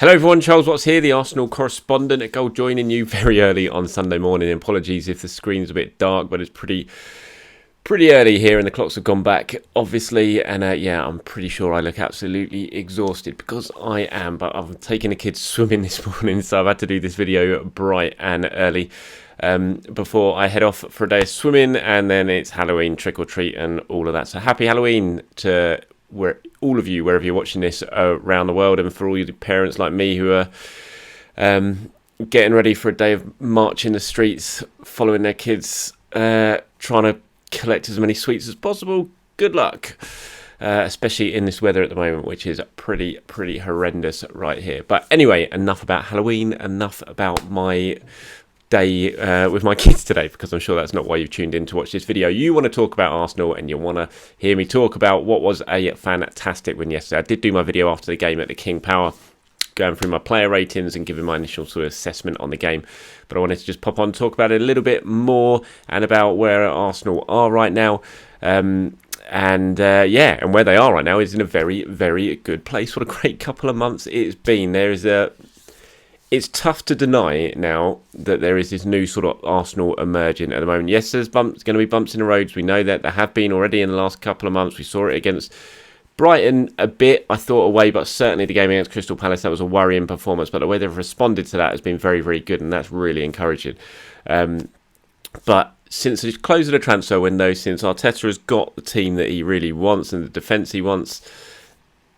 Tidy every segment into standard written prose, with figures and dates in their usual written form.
Hello everyone, Charles Watts here, the Arsenal correspondent at Goal, joining you very early on Sunday morning. Apologies if the screen's a bit dark, but it's pretty early here and the clocks have gone back, obviously. And I'm pretty sure I look absolutely exhausted because I am. But I've taken the kids swimming this morning, so I've had to do this video bright and early before I head off for a day of swimming. And then it's Halloween, trick or treat and all of that. So happy Halloween to all of you, wherever you're watching this around the world, and for all you parents like me who are getting ready for a day of march in the streets, following their kids, trying to collect as many sweets as possible. Good luck, especially in this weather at the moment, which is pretty horrendous right here. But anyway, enough about Halloween, enough about my day with my kids today, because I'm sure that's not why you've tuned in to watch this video. You want to talk about Arsenal and you want to hear me talk about what was a fantastic win yesterday. I did do my video after the game at the King Power, going through my player ratings and giving my initial sort of assessment on the game, but I wanted to just pop on and talk about it a little bit more and about where Arsenal are right now. And where they are right now is in a very good place. What a great couple of months it's been. It's tough to deny now that there is this new sort of Arsenal emerging at the moment. Yes, there's going to be bumps in the roads. We know that there have been already in the last couple of months. We saw it against Brighton a bit, I thought, away, but certainly the game against Crystal Palace, that was a worrying performance. But the way they've responded to that has been very good, and that's really encouraging. But since the close of the transfer window, since Arteta has got the team that he really wants and the defence he wants,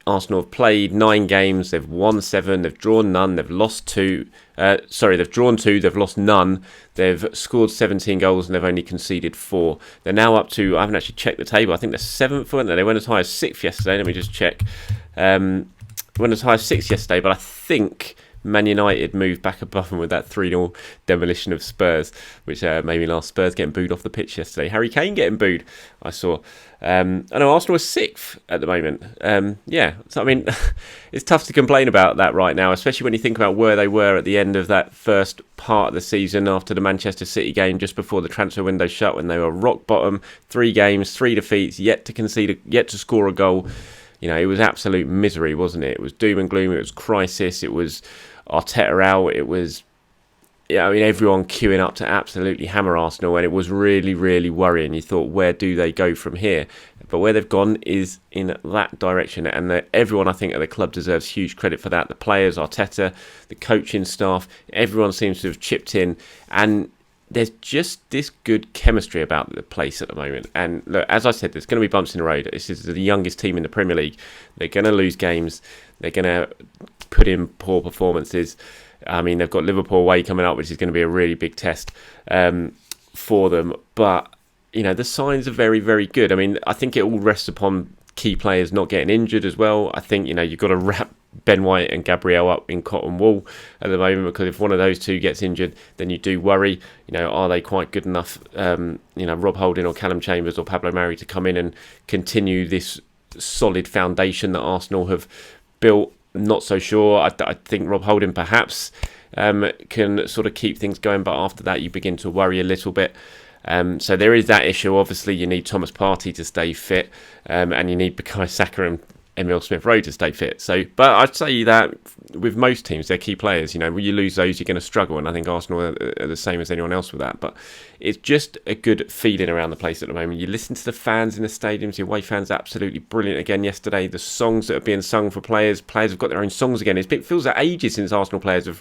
Arsenal have played 9 games, they've won 7, they've drawn none, they've lost 2. They've drawn 2, they've lost none. They've scored 17 goals and they've only conceded 4. They're now up to, I haven't actually checked the table, I think they're 7th, weren't they? They went as high as 6th yesterday, let me just check. Went as high as 6th yesterday, but I think Man United moved back above them with that 3-0 demolition of Spurs, which made me laugh. Spurs getting booed off the pitch yesterday. Harry Kane getting booed, I saw. I know Arsenal are 6th at the moment. So I mean, it's tough to complain about that right now, especially when you think about where they were at the end of that first part of the season after the Manchester City game, just before the transfer window shut, when they were rock bottom, 3 games, 3 defeats, yet to score a goal. You know, it was absolute misery, wasn't it? It was doom and gloom. It was crisis. It was Arteta out. It was, everyone queuing up to absolutely hammer Arsenal, and it was really worrying. You thought, where do they go from here? But where they've gone is in that direction, and everyone, I think, at the club deserves huge credit for that. The players, Arteta, the coaching staff, everyone seems to have chipped in, and there's just this good chemistry about the place at the moment. And look, as I said, there's going to be bumps in the road. This is the youngest team in the Premier League. They're going to lose games. They're going to put in poor performances. I mean, they've got Liverpool away coming up, which is going to be a really big test for them. But, the signs are very good. I mean, I think it all rests upon key players not getting injured as well. I think, you've got to wrap Ben White and Gabriel up in cotton wool at the moment, because if one of those two gets injured, then you do worry. Are they quite good enough, Rob Holding or Callum Chambers or Pablo Mari to come in and continue this solid foundation that Arsenal have built? Not so sure. I think Rob Holding perhaps can sort of keep things going, but after that you begin to worry a little bit. So there is that issue. Obviously you need Thomas Partey to stay fit, and you need Bukayo Saka and Emile Smith-Rowe to stay fit. But I'd say that with most teams, they're key players. When you lose those, you're going to struggle, and I think Arsenal are the same as anyone else with that. But it's just a good feeling around the place at the moment. You listen to the fans in the stadiums. The away fans absolutely brilliant again yesterday. The songs that are being sung for players have got their own songs again. It feels like ages since Arsenal players have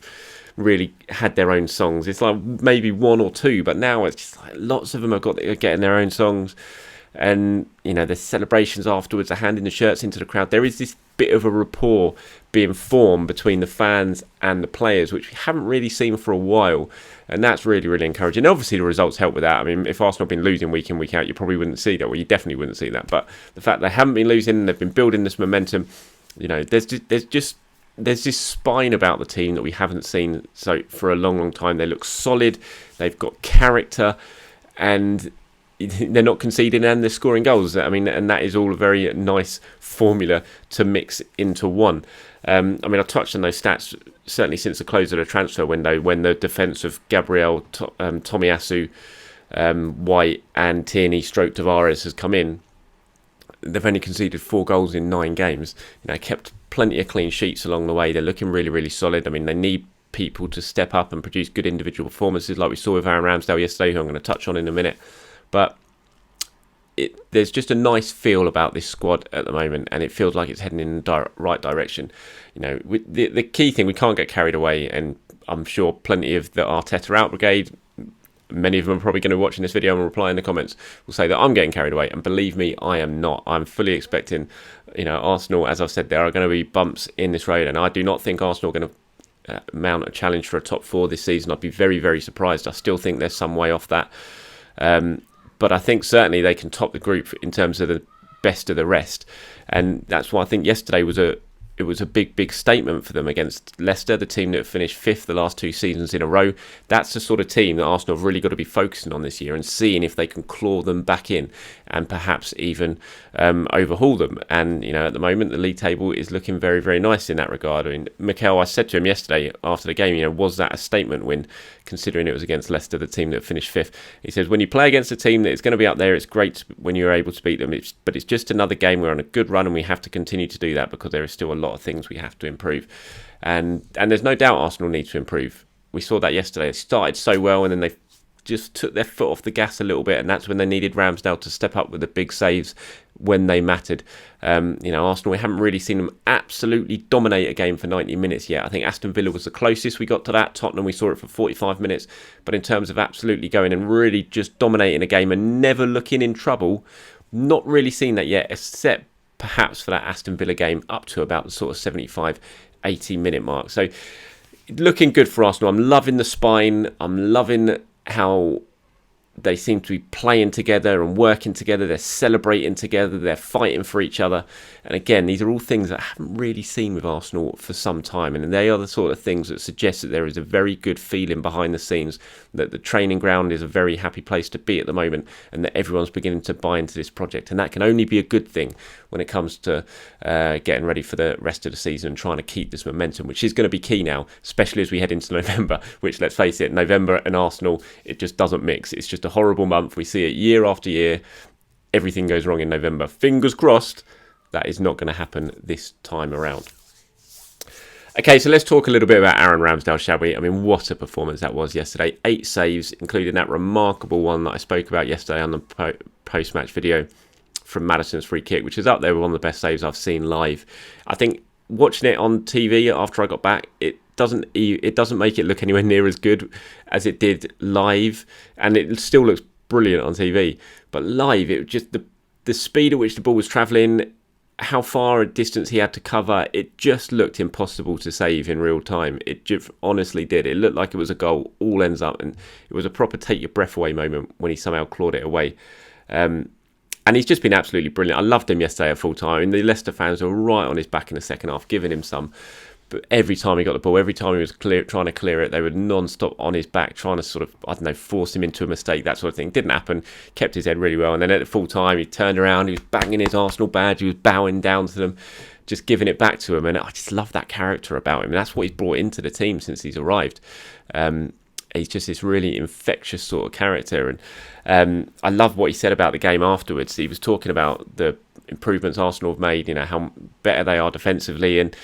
really had their own songs. It's like maybe 1 or 2, but now it's just like lots of them are getting their own songs. And there's celebrations afterwards, they're handing the shirts into the crowd. There is this bit of a rapport being formed between the fans and the players, which we haven't really seen for a while, and that's really encouraging. Obviously the results help with that. I mean, if Arsenal have been losing week in, week out, you probably wouldn't see that. Well, you definitely wouldn't see that. But the fact they haven't been losing, they've been building this momentum, there's this spine about the team that we haven't seen for a long time. They look solid, they've got character, and they're not conceding and they're scoring goals. I mean, and that is all a very nice formula to mix into one. I touched on those stats certainly since the close of the transfer window, when the defence of Gabriel, Tomiyasu, White and Tierney Tavares has come in. They've only conceded 4 goals in 9 games. Kept plenty of clean sheets along the way. They're looking really, really solid. I mean, they need people to step up and produce good individual performances like we saw with Aaron Ramsdale yesterday, who I'm going to touch on in a minute. But there's just a nice feel about this squad at the moment, and it feels like it's heading in the right direction. The key thing, we can't get carried away, and I'm sure plenty of the Arteta out brigade, many of them are probably going to be watching this video and reply in the comments, will say that I'm getting carried away, and believe me, I am not. I'm fully expecting, Arsenal, as I've said, there are going to be bumps in this road, and I do not think Arsenal are going to mount a challenge for a top 4 this season. I'd be very, very surprised. I still think there's some way off that. But I think certainly they can top the group in terms of the best of the rest. And that's why I think yesterday was a big, big statement for them against Leicester, the team that have finished 5th the last 2 seasons in a row. That's the sort of team that Arsenal have really got to be focusing on this year and seeing if they can claw them back in and perhaps even overhaul them. And, at the moment, the league table is looking very, very nice in that regard. I mean, Mikel, I said to him yesterday after the game, was that a statement win, considering it was against Leicester, the team that finished 5th? He says, when you play against a team that is going to be up there, it's great when you're able to beat them. But it's just another game. We're on a good run and we have to continue to do that because there is still a lot of things we have to improve. And there's no doubt Arsenal need to improve. We saw that yesterday. They started so well and then they just took their foot off the gas a little bit, and that's when they needed Ramsdale to step up with the big saves when they mattered. Arsenal, we haven't really seen them absolutely dominate a game for 90 minutes yet. I think Aston Villa was the closest we got to that. Tottenham, we saw it for 45 minutes. But in terms of absolutely going and really just dominating a game and never looking in trouble, not really seen that yet, except perhaps for that Aston Villa game up to about the sort of 75, 80 minute mark. So looking good for Arsenal. I'm loving the spine. I'm loving how they seem to be playing together and working together. They're celebrating together. They're fighting for each other. And again, these are all things that I haven't really seen with Arsenal for some time. And they are the sort of things that suggest that there is a very good feeling behind the scenes, that the training ground is a very happy place to be at the moment, and that everyone's beginning to buy into this project. And that can only be a good thing when it comes to getting ready for the rest of the season and trying to keep this momentum, which is going to be key now, especially as we head into November, which, let's face it, November and Arsenal, it just doesn't mix. It's just a horrible month. We see it year after year. Everything goes wrong in November. Fingers crossed that is not going to happen this time around. Okay, so let's talk a little bit about Aaron Ramsdale, shall we? I mean, what a performance that was yesterday. 8 saves, including that remarkable one that I spoke about yesterday on the post-match video from Maddison's free kick, which is up there with one of the best saves I've seen live. I think watching it on TV after I got back, it doesn't make it look anywhere near as good as it did live, and it still looks brilliant on TV. But live, it was just the speed at which the ball was travelling, how far a distance he had to cover, it just looked impossible to save in real time. It just honestly did. It looked like it was a goal, all ends up, and it was a proper take your breath away moment when he somehow clawed it away. And he's just been absolutely brilliant. I loved him yesterday at full time. And the Leicester fans were right on his back in the second half, giving him some. But every time he got the ball, every time he was trying to clear it, they were non-stop on his back, trying to sort of, force him into a mistake, that sort of thing. Didn't happen. Kept his head really well. And then at the full time, he turned around, he was banging his Arsenal badge, he was bowing down to them, just giving it back to him. And I just love that character about him. And that's what he's brought into the team since he's arrived. He's just this really infectious sort of character. And I love what he said about the game afterwards. He was talking about the improvements Arsenal have made, how better they are defensively. And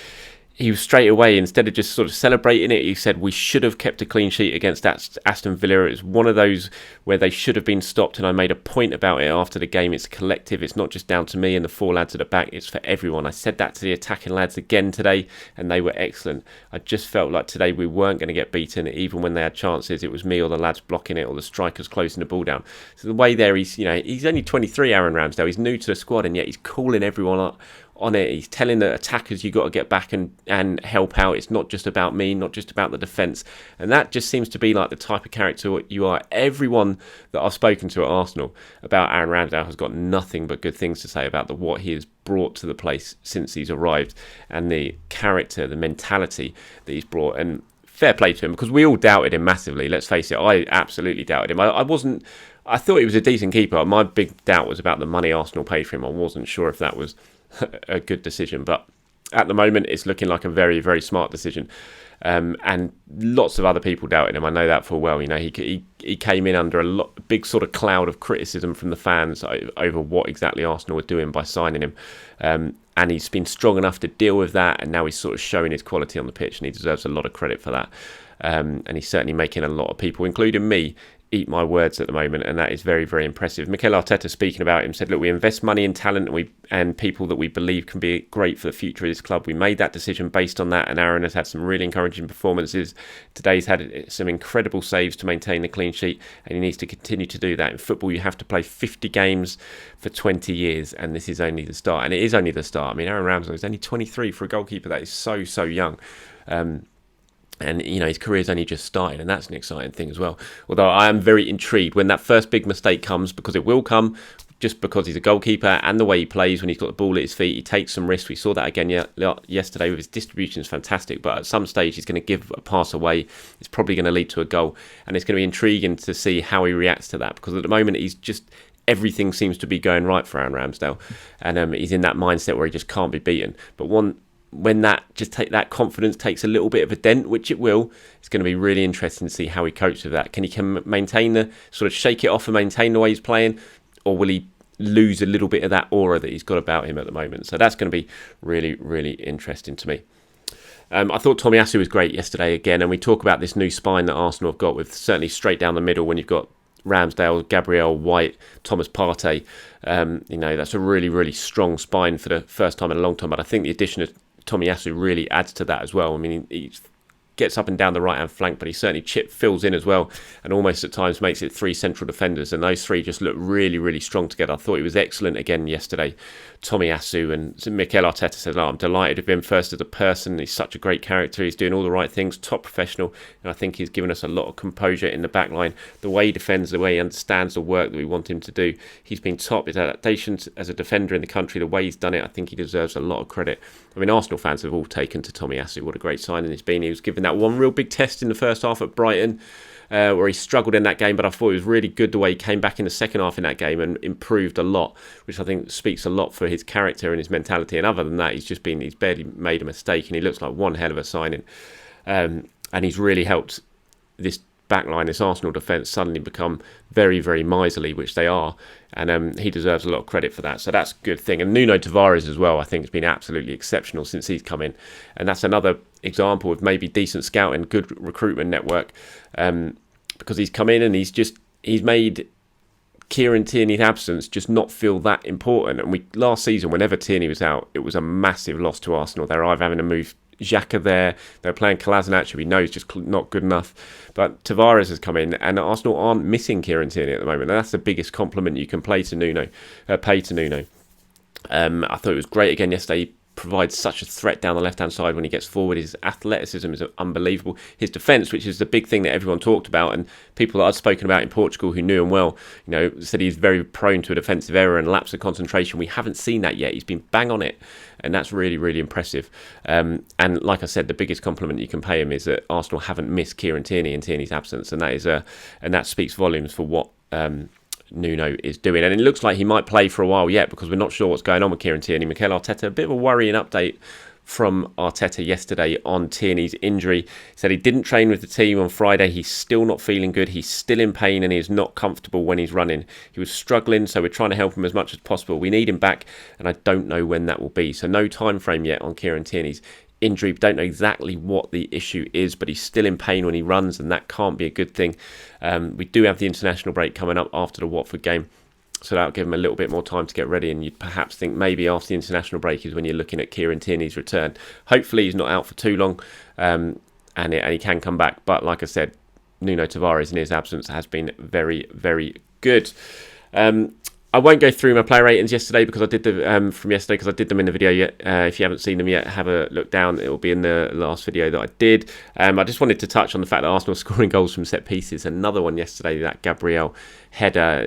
he was straight away, instead of just sort of celebrating it, he said we should have kept a clean sheet against Aston Villa. It's one of those where they should have been stopped, and I made a point about it after the game. It's collective. It's not just down to me and the 4 lads at the back. It's for everyone. I said that to the attacking lads again today, and they were excellent. I just felt like today we weren't going to get beaten, even when they had chances. It was me or the lads blocking it or the strikers closing the ball down. So the way there, he's only 23, Aaron Ramsdale. He's new to the squad, and yet he's calling everyone up on it. He's telling the attackers, you got to get back and help out. It's not just about me, not just about the defence. And that just seems to be like the type of character you are. Everyone that I've spoken to at Arsenal about Aaron Ramsdale has got nothing but good things to say about what he has brought to the place since he's arrived, and the character, the mentality that he's brought. And fair play to him, because we all doubted him massively. Let's face it, I absolutely doubted him. I thought he was a decent keeper. My big doubt was about the money Arsenal paid for him. I wasn't sure if that was a good decision, but at the moment it's looking like a very, very smart decision. And lots of other people doubted him. I know that full well. He came in under a big sort of cloud of criticism from the fans over what exactly Arsenal were doing by signing him. And he's been strong enough to deal with that, and now he's sort of showing his quality on the pitch, and he deserves a lot of credit for that. And he's certainly making a lot of people, including me, eat my words at the moment, and that is very, very impressive. Mikel Arteta, speaking about him, said, look, we invest money in talent and people that we believe can be great for the future of this club. We made that decision based on that, and Aaron has had some really encouraging performances. Today's had some incredible saves to maintain the clean sheet, and he needs to continue to do that. In football, you have to play 50 games for 20 years, and this is only the start. And it is only the start. I mean, Aaron Ramsdale is only 23 for a goalkeeper. That is so, so young. And, his career's only just started, and that's an exciting thing as well. Although I am very intrigued when that first big mistake comes, because it will come, just because he's a goalkeeper and the way he plays when he's got the ball at his feet. He takes some risks. We saw that again yesterday with his distribution is fantastic, but at some stage he's going to give a pass away. It's probably going to lead to a goal, and it's going to be intriguing to see how he reacts to that, because at the moment everything seems to be going right for Aaron Ramsdale, and he's in that mindset where he just can't be beaten. But when that confidence takes a little bit of a dent, which it will, it's going to be really interesting to see how he copes with that. Can he maintain the sort of shake it off and maintain the way he's playing, or will he lose a little bit of that aura that he's got about him at the moment? So that's going to be really, really interesting to me. I thought Tomiyasu was great yesterday again, and we talk about this new spine that Arsenal have got, with certainly straight down the middle when you've got Ramsdale, Gabriel, White, Thomas Partey. That's a really, really strong spine for the first time in a long time. But I think the addition of Tomiyasu really adds to that as well. I mean, he gets up and down the right-hand flank, but he certainly fills in as well, and almost at times makes it three central defenders, and those three just look really, really strong together. I thought he was excellent again yesterday, Tomiyasu, and Mikel Arteta said, I'm delighted with him first as a person. He's such a great character. He's doing all the right things, top professional, and I think he's given us a lot of composure in the back line. The way he defends, the way he understands the work that we want him to do. He's been top. His adaptations as a defender in the country, the way he's done it, I think he deserves a lot of credit. I mean, Arsenal fans have all taken to Tomiyasu. What a great signing it's been. He was given that one real big test in the first half at Brighton, where he struggled in that game, but I thought it was really good the way he came back in the second half in that game and improved a lot, which I think speaks a lot for his character and his mentality. And other than that, he's barely made a mistake, and he looks like one hell of a signing. And he's really helped this backline, this Arsenal defence, suddenly become very, very miserly, which they are, and he deserves a lot of credit for that. So that's a good thing. And Nuno Tavares as well, I think, has been absolutely exceptional since he's come in, and that's another example of maybe decent scouting, good recruitment network, because he's come in and he's made Kieran Tierney's absence just not feel that important. And last season, whenever Tierney was out, it was a massive loss to Arsenal. They're either having to move Xhaka there, they're playing Kolasinac, who we know is just not good enough. But Tavares has come in, and Arsenal aren't missing Kieran Tierney at the moment. And that's the biggest compliment you can pay to Nuno. I thought it was great again yesterday. He provides such a threat down the left-hand side when he gets forward. His athleticism is unbelievable. His defence, which is the big thing that everyone talked about, and people that I've spoken about in Portugal who knew him well, said he's very prone to a defensive error and lapse of concentration. We haven't seen that yet. He's been bang on it, and that's really, really impressive. And like I said, the biggest compliment you can pay him is that Arsenal haven't missed Kieran Tierney in Tierney's absence, and that speaks volumes for what Nuno is doing. And it looks like he might play for a while yet, because we're not sure what's going on with Kieran Tierney. Mikel Arteta, a bit of a worrying update from Arteta yesterday on Tierney's injury. He said he didn't train with the team on Friday. He's still not feeling good. He's still in pain, and he's not comfortable when he's running. He was struggling, so we're trying to help him as much as possible. We need him back, and I don't know when that will be. So no time frame yet on Kieran Tierney's injury. Don't know exactly what the issue is, but he's still in pain when he runs, and that can't be a good thing. We do have the international break coming up after the Watford game, so that'll give him a little bit more time to get ready, and you'd perhaps think maybe after the international break is when you're looking at Kieran Tierney's return. Hopefully he's not out for too long, and he can come back. But like I said, Nuno Tavares in his absence has been very, very good. I won't go through my player ratings yesterday because I did from yesterday because I did them in the video yet. If you haven't seen them yet, have a look down. It will be in the last video that I did. I just wanted to touch on the fact that Arsenal scoring goals from set pieces. Another one yesterday, that Gabriel header.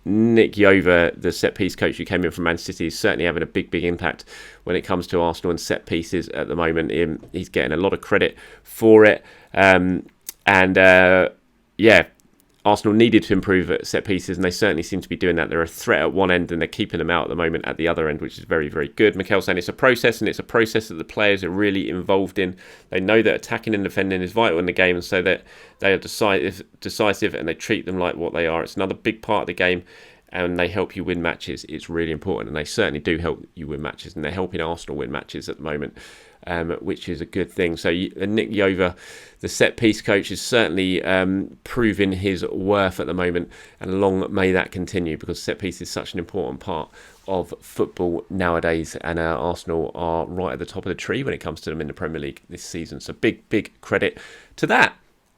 Nick Yover, the set piece coach who came in from Man City, is certainly having a big, big impact when it comes to Arsenal and set pieces at the moment. He's getting a lot of credit for it. Arsenal needed to improve at set pieces, and they certainly seem to be doing that. They're a threat at one end, and they're keeping them out at the moment at the other end, which is very, very good. Mikel's saying it's a process, and it's a process that the players are really involved in. They know that attacking and defending is vital in the game, and so that they are decisive, and they treat them like what they are. It's another big part of the game, and they help you win matches, it's really important. And they certainly do help you win matches, and they're helping Arsenal win matches at the moment, which is a good thing. So Nick Yeover, the set-piece coach, is certainly proving his worth at the moment, and long may that continue, because set-piece is such an important part of football nowadays, and Arsenal are right at the top of the tree when it comes to them in the Premier League this season. So big credit to that.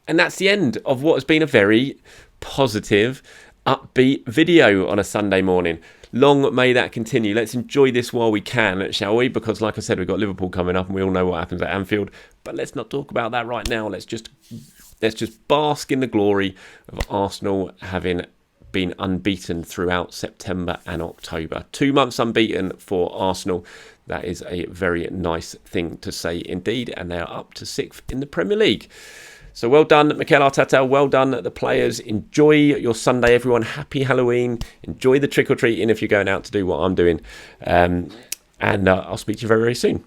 And that's the end of what has been a very positive, upbeat video on a Sunday morning. Long may that continue. Let's enjoy this while we can, shall we? Because like I said, we've got Liverpool coming up and we all know what happens at Anfield. But let's not talk about that right now. Let's just bask in the glory of Arsenal having been unbeaten throughout September and October. 2 months unbeaten for Arsenal. That is a very nice thing to say indeed. And they are up to 6th in the Premier League. So well done, Mikel Arteta. Well done, the players. Enjoy your Sunday, everyone. Happy Halloween. Enjoy the trick-or-treating if you're going out to do what I'm doing. And I'll speak to you very, very soon.